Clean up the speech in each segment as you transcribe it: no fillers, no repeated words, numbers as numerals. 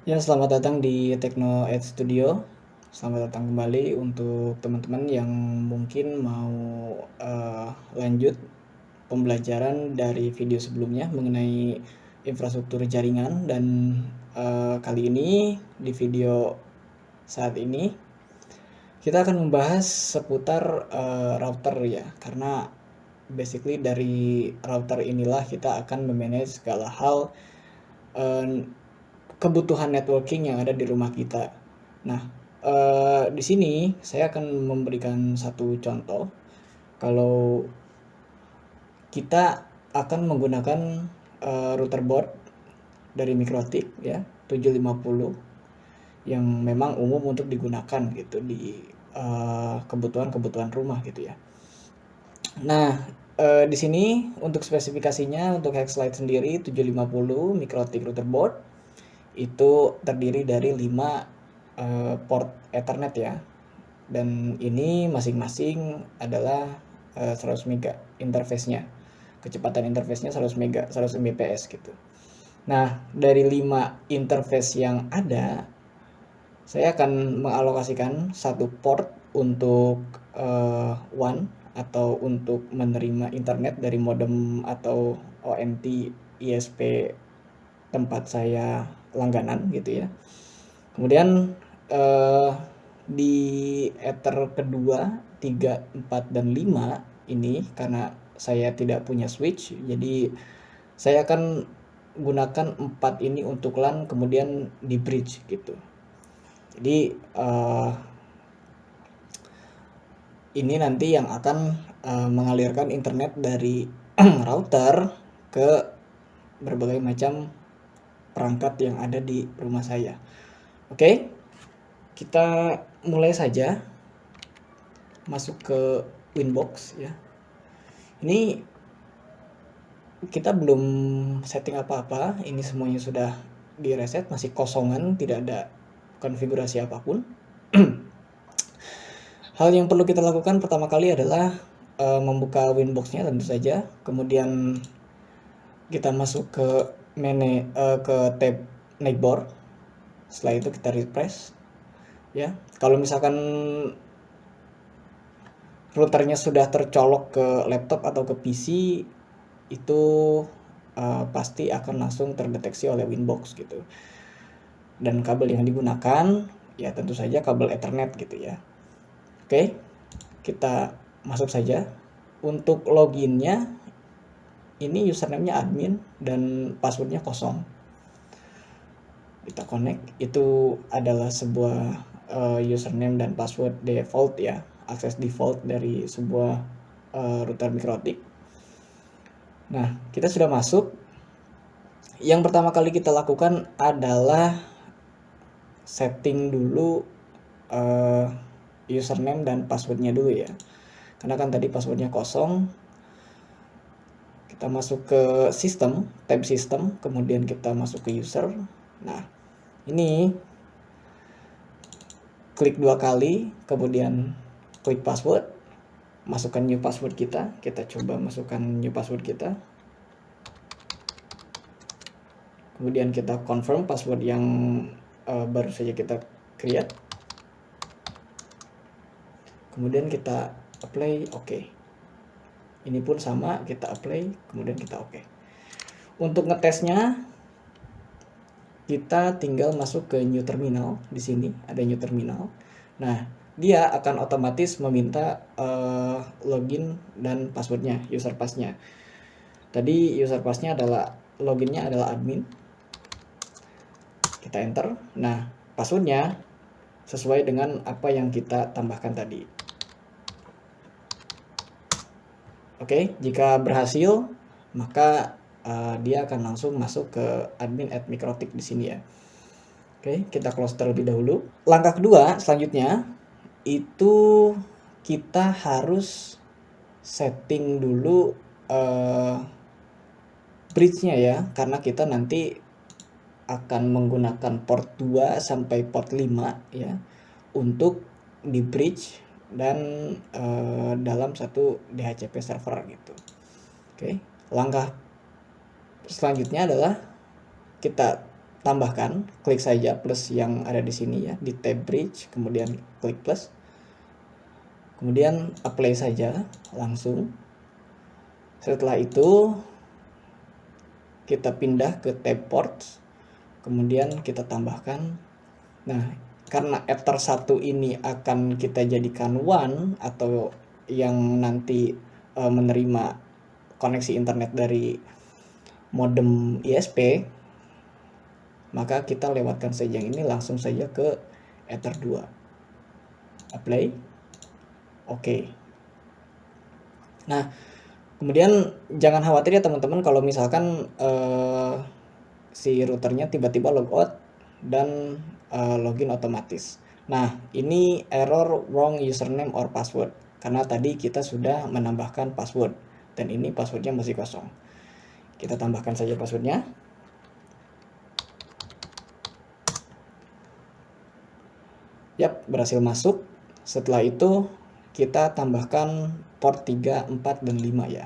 Ya, selamat datang di Tekno Ed Studio. Selamat datang kembali untuk teman-teman yang mungkin mau lanjut pembelajaran dari video sebelumnya mengenai infrastruktur jaringan dan kali ini di video saat ini kita akan membahas seputar router ya, karena basically dari router inilah kita akan memanage segala hal eh, kebutuhan networking yang ada di rumah kita. Nah, di sini saya akan memberikan satu contoh. Kalau kita akan menggunakan router board dari Mikrotik ya 750 yang memang umum untuk digunakan gitu di kebutuhan-kebutuhan rumah gitu ya. Nah, di sini untuk spesifikasinya untuk Hexlite sendiri 750 Mikrotik router board itu terdiri dari 5 port Ethernet ya. Dan ini masing-masing adalah 100 mega interface-nya. Kecepatan interface-nya 100 mega, 100 Mbps gitu. Nah, dari 5 interface yang ada, saya akan mengalokasikan satu port untuk WAN atau untuk menerima internet dari modem atau ONT ISP tempat saya langganan gitu ya. Kemudian di ether kedua 3, 4, dan 5 ini karena saya tidak punya switch, jadi saya akan gunakan 4 ini untuk LAN kemudian di bridge gitu. Jadi ini nanti yang akan mengalirkan internet dari router ke berbagai macam perangkat yang ada di rumah saya. Oke, kita mulai saja masuk ke Winbox ya. Ini kita belum setting apa-apa, ini semuanya sudah di reset, masih kosongan, tidak ada konfigurasi apapun. Hal yang perlu kita lakukan pertama kali adalah membuka Winbox-nya tentu saja, kemudian kita masuk ke menu ke tab Neighbor. Setelah itu kita refresh ya. Kalau misalkan routernya sudah tercolok ke laptop atau ke PC, itu pasti akan langsung terdeteksi oleh Winbox gitu. Dan kabel yang digunakan ya tentu saja kabel Ethernet gitu ya. Oke, kita masuk saja. Untuk loginnya ini username-nya admin dan passwordnya kosong. Kita connect, itu adalah sebuah username dan password default ya, akses default dari sebuah router Mikrotik. Nah, kita sudah masuk. Yang pertama kali kita lakukan adalah setting dulu username dan passwordnya dulu ya, karena kan tadi passwordnya kosong. Kita masuk ke sistem, tab sistem, kemudian kita masuk ke user. Nah, ini klik 2 kali, kemudian klik password, masukkan new password kita coba masukkan new password kita, kemudian kita confirm password yang baru saja kita create, kemudian kita apply oke. Ini pun sama, kita apply, kemudian kita oke. Untuk ngetesnya kita tinggal masuk ke new terminal. Di sini ada new terminal. Nah, dia akan otomatis meminta login dan passwordnya, user passnya. Tadi user passnya adalah, loginnya adalah admin. Kita enter. Nah, passwordnya sesuai dengan apa yang kita tambahkan tadi. Oke, jika berhasil maka dia akan langsung masuk ke admin @mikrotik di sini ya. Oke, kita close terlebih dahulu. Langkah kedua selanjutnya itu kita harus setting dulu bridge-nya ya, karena kita nanti akan menggunakan port 2 sampai port 5 ya untuk di bridge dan dalam satu DHCP server gitu. Oke, langkah selanjutnya adalah kita tambahkan, klik saja plus yang ada di sini ya, di tab bridge, kemudian klik plus, kemudian apply saja langsung. Setelah itu kita pindah ke tab ports, kemudian kita tambahkan. Nah, karena Ether 1 ini akan kita jadikan WAN atau yang nanti menerima koneksi internet dari modem ISP, maka kita lewatkan saja yang ini, langsung saja ke Ether 2. Apply. Oke. Nah, kemudian jangan khawatir ya teman-teman kalau misalkan si routernya tiba-tiba logout dan login otomatis. Nah, ini error wrong username or password karena tadi kita sudah menambahkan password dan ini passwordnya masih kosong. Kita tambahkan saja passwordnya. Yap, berhasil masuk. Setelah itu kita tambahkan port 3, 4, dan 5 ya.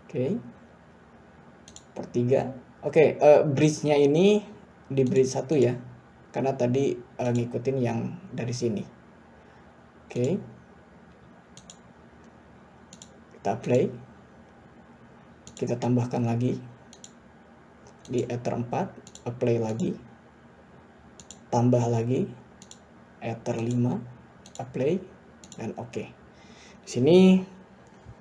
Oke. Port 3. Oke, bridge-nya ini di bridge 1 ya. Karena tadi ngikutin yang dari sini. Oke. Kita play. Kita tambahkan lagi di Ether 4, apply lagi. Tambah lagi Ether 5, apply, dan oke. Di sini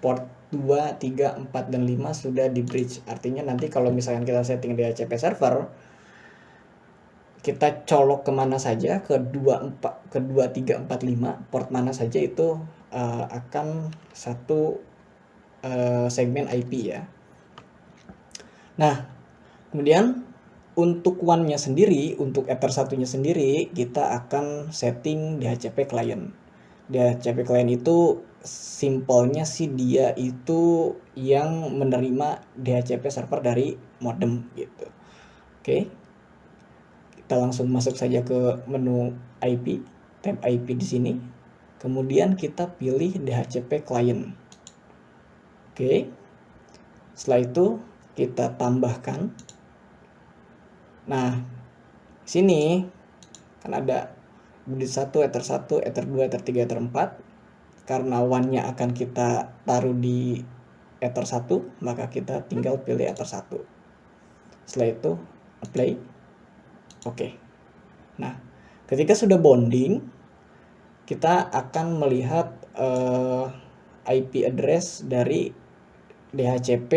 port 2, 3, 4, dan 5 sudah di bridge. Artinya nanti kalau misalkan kita setting DHCP server, kita colok kemana saja, ke 2, 3, 4, 5, port mana saja itu akan satu segmen IP ya. Nah, kemudian untuk WAN-nya sendiri, untuk Ether 1-nya sendiri, kita akan setting DHCP client. DHCP client itu simpelnya sih dia itu yang menerima DHCP server dari modem gitu. Oke. Kita langsung masuk saja ke menu IP, tab IP di sini. Kemudian kita pilih DHCP client. Oke. Setelah itu kita tambahkan. Nah, sini kan ada bridge 1, Ether 1, Ether 2, Ether 3, Ether 4. Karena WAN-nya akan kita taruh di Ether 1, maka kita tinggal pilih Ether 1. Setelah itu apply. Oke. Nah, ketika sudah bonding, kita akan melihat IP address dari DHCP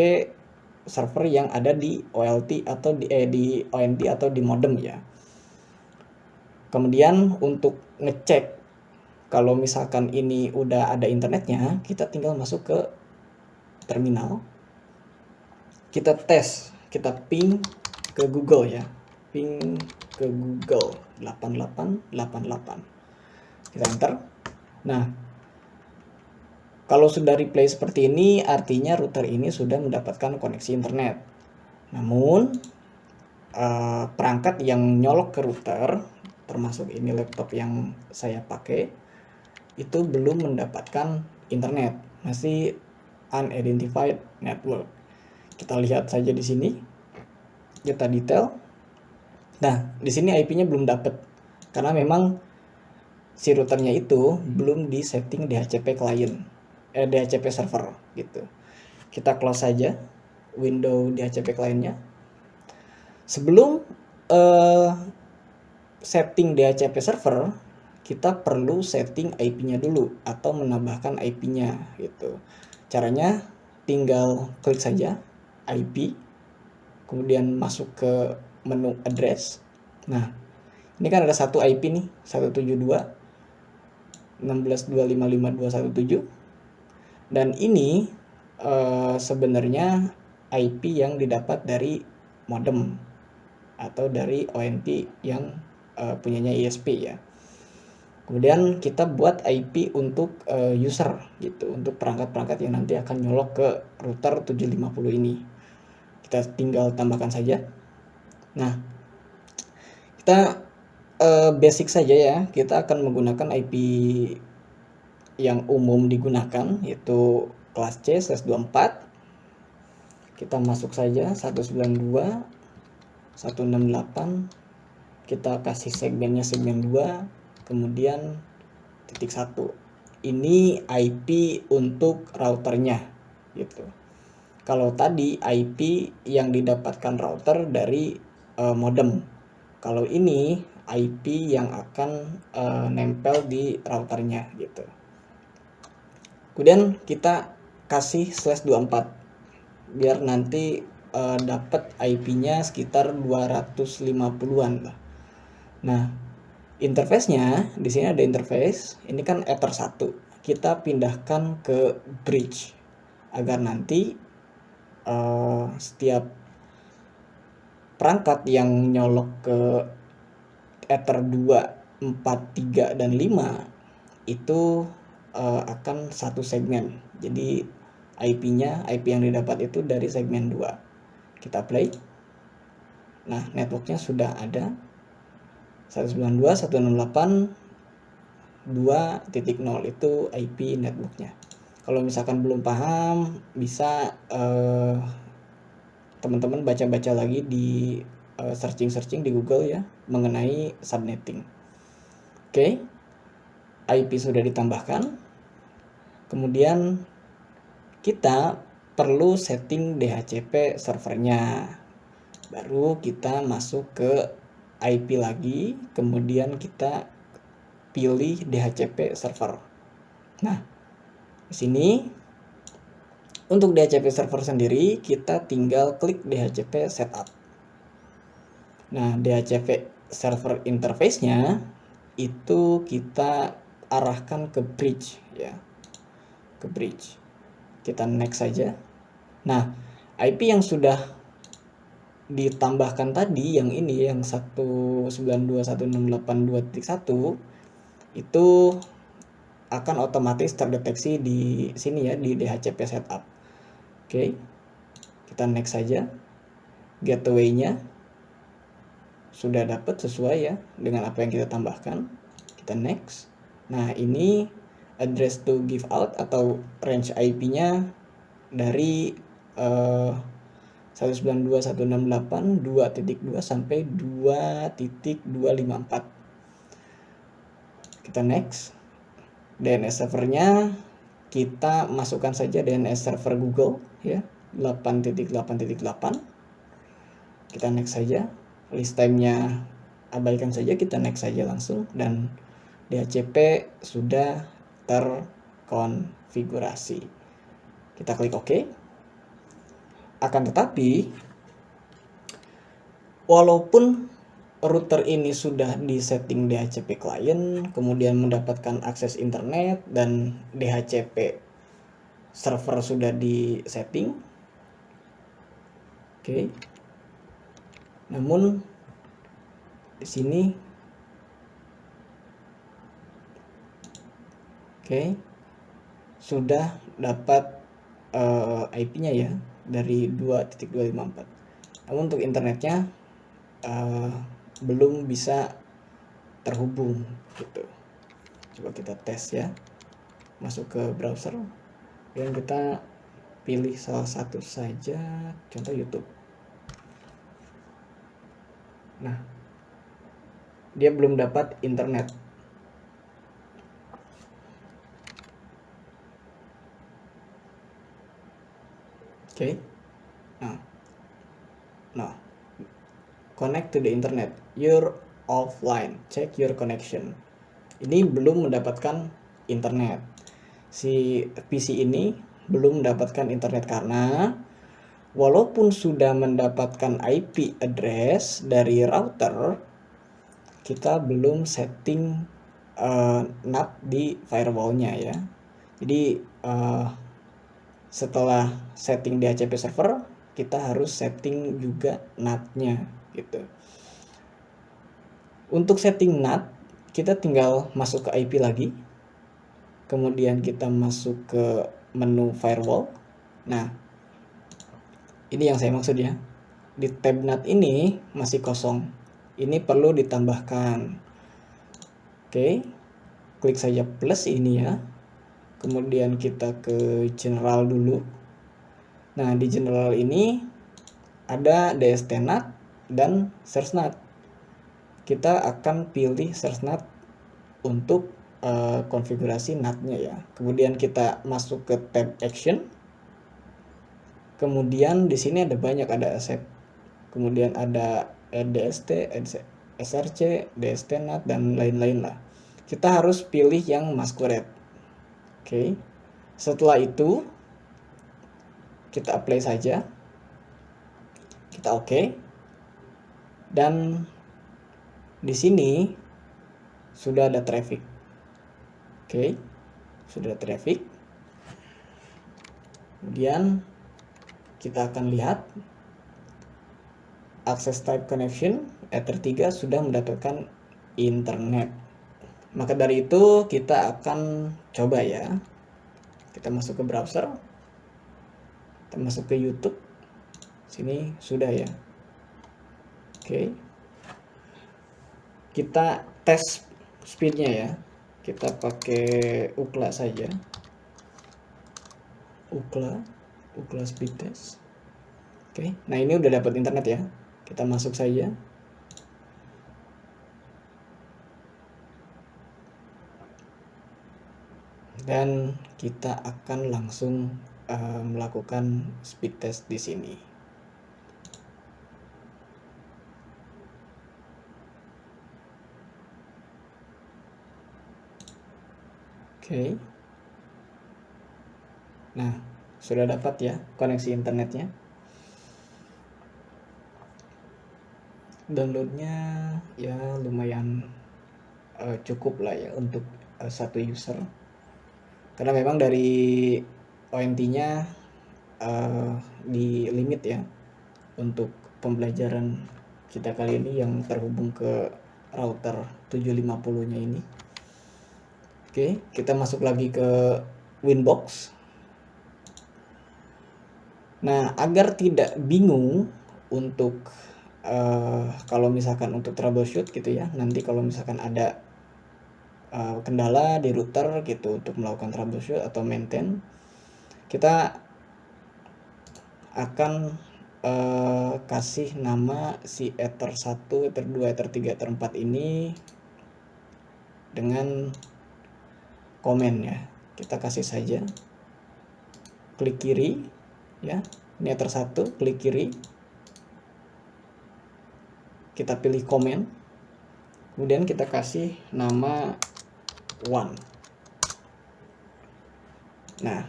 server yang ada di OLT atau di ONT atau di modem ya. Kemudian untuk ngecek kalau misalkan ini udah ada internetnya, kita tinggal masuk ke terminal. Kita tes, kita ping ke Google ya. Ping ke Google 8888. Kita enter. Nah, kalau sudah replay seperti ini, artinya router ini sudah mendapatkan koneksi internet. Namun, perangkat yang nyolok ke router, termasuk ini laptop yang saya pakai, itu belum mendapatkan internet. Masih unidentified network. Kita lihat saja di sini. Kita detail. Nah, di sini IP-nya belum dapat. Karena memang si routernya itu belum di setting DHCP client. DHCP server gitu. Kita close saja window DHCP clientnya. Sebelum setting DHCP server, kita perlu setting IP-nya dulu atau menambahkan IP-nya gitu. Caranya tinggal klik saja IP, kemudian masuk ke menu address. Nah, ini kan ada satu IP nih, 172.16.255.217. Dan ini sebenarnya IP yang didapat dari modem atau dari ONT yang punyanya ISP ya. Kemudian kita buat IP untuk user gitu, untuk perangkat-perangkat yang nanti akan nyolok ke router 750 ini. Kita tinggal tambahkan saja. Nah, kita basic saja ya. Kita akan menggunakan IP yang umum digunakan, yaitu kelas C/24. Kita masuk saja 192 168, kita kasih segmennya segmen 2, kemudian titik 1. Ini IP untuk routernya gitu. Kalau tadi IP yang didapatkan router dari modem. Kalau ini IP yang akan nempel di routernya gitu. Kemudian kita kasih /24 biar nanti dapat IP-nya sekitar 250-an lah. Nah, interface-nya di sini ada interface. Ini kan Ether 1. Kita pindahkan ke bridge agar nanti setiap perangkat yang nyolok ke Ether 2, 4, 3, dan 5 itu akan satu segmen. Jadi IP yang didapat itu dari segmen 2. Kita play. Nah, networknya sudah ada 192.168.2.0 itu IP networknya. Kalau misalkan belum paham, bisa teman-teman baca-baca lagi di searching di Google ya mengenai subnetting. Oke. IP sudah ditambahkan. Kemudian kita perlu setting DHCP servernya. Baru kita masuk ke IP lagi, kemudian kita pilih DHCP server. Nah, di sini untuk DHCP server sendiri kita tinggal klik DHCP setup. Nah, DHCP server interface-nya itu kita arahkan ke bridge ya. Ke bridge. Kita next saja. Nah, IP yang sudah ditambahkan tadi yang ini yang 192.168.2.1 itu akan otomatis terdeteksi di sini ya di DHCP setup. Oke. Kita next saja. Gateway-nya sudah dapat sesuai ya dengan apa yang kita tambahkan. Kita next. Nah, ini address to give out atau range IP-nya dari 192.168.2.2 sampai 2.254. Kita next. DNS servernya kita masukkan saja DNS server Google ya 8.8.8. Kita next saja. List time-nya abaikan saja, kita next saja langsung, dan DHCP sudah terkonfigurasi. Kita klik OK. Akan tetapi walaupun router ini sudah disetting DHCP client, kemudian mendapatkan akses internet dan DHCP server sudah disetting. Oke. Namun di sini sudah dapat IP-nya ya dari 2.254. Namun untuk internetnya belum bisa terhubung gitu. Coba kita tes ya. Masuk ke browser dan kita pilih salah satu saja, contoh YouTube. Nah, dia belum dapat internet. Oke. Nah, connect to the internet. You're offline. Check your connection. Ini belum mendapatkan internet. Si PC ini belum mendapatkan internet karena walaupun sudah mendapatkan IP address dari router, kita belum setting NAT di firewallnya ya. Jadi setelah setting DHCP server, kita harus setting juga NAT-nya gitu. Untuk setting NAT, kita tinggal masuk ke IP lagi. Kemudian kita masuk ke menu firewall. Nah, ini yang saya maksud ya. Di tab NAT ini masih kosong. Ini perlu ditambahkan. Oke. Klik saja plus ini ya. Kemudian kita ke general dulu. Nah, di general ini ada DST NAT, dan Source NAT. Kita akan pilih Source NAT untuk konfigurasi NAT-nya ya. Kemudian kita masuk ke tab Action. Kemudian di sini ada banyak, ada Accept. Kemudian ada DST, SRC, DST NAT, dan lain-lain lah. Kita harus pilih yang Masquerade. Oke. Setelah itu kita apply saja. Kita oke. Dan di sini sudah ada traffic. Oke. Sudah ada traffic. Kemudian kita akan lihat access type connection Ether 3 sudah mendapatkan internet. Maka dari itu kita akan coba ya. Kita masuk ke browser. Kita masuk ke YouTube. Sini sudah ya. Oke. Kita tes speednya ya. Kita pakai Ookla saja. Ookla speed test. Oke. Nah, ini udah dapat internet ya. Kita masuk saja. Dan kita akan langsung melakukan speed test di sini. Oke. Nah, sudah dapat ya koneksi internetnya. Downloadnya ya lumayan cukup lah ya untuk satu user. Karena memang dari ONT-nya di limit ya untuk pembelajaran kita kali ini yang terhubung ke router 750-nya ini. Oke, kita masuk lagi ke Winbox. Nah, agar tidak bingung untuk kalau misalkan untuk troubleshoot gitu ya, nanti kalau misalkan ada kendala di router gitu untuk melakukan troubleshoot atau maintain, kita akan kasih nama si Ether 1, Ether 2, Ether 3, Ether 4 ini dengan komen ya. Kita kasih saja klik kiri ya. Ini Ether 1, klik kiri. Kita pilih komen. Kemudian kita kasih nama 1. Nah,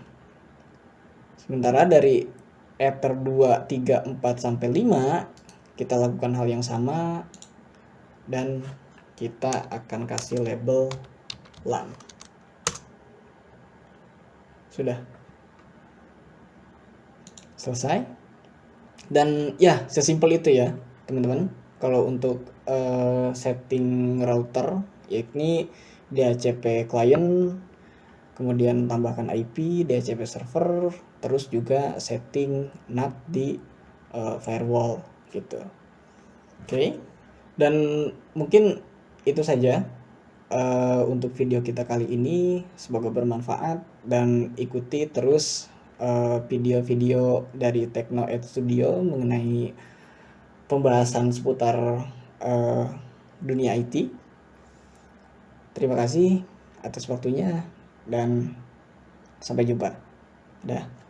sementara dari Ether 2, 3, 4, sampai 5 kita lakukan hal yang sama dan kita akan kasih label LAN. Sudah selesai. Dan ya, sesimpel itu ya teman-teman. Kalau untuk setting router, yakni DHCP client, kemudian tambahkan IP, DHCP server, terus juga setting NAT di firewall gitu. Oke. Dan mungkin itu saja untuk video kita kali ini. Semoga bermanfaat dan ikuti terus video-video dari Tekno Edge Studio mengenai pembahasan seputar dunia IT. Terima kasih atas waktunya dan sampai jumpa. Dah.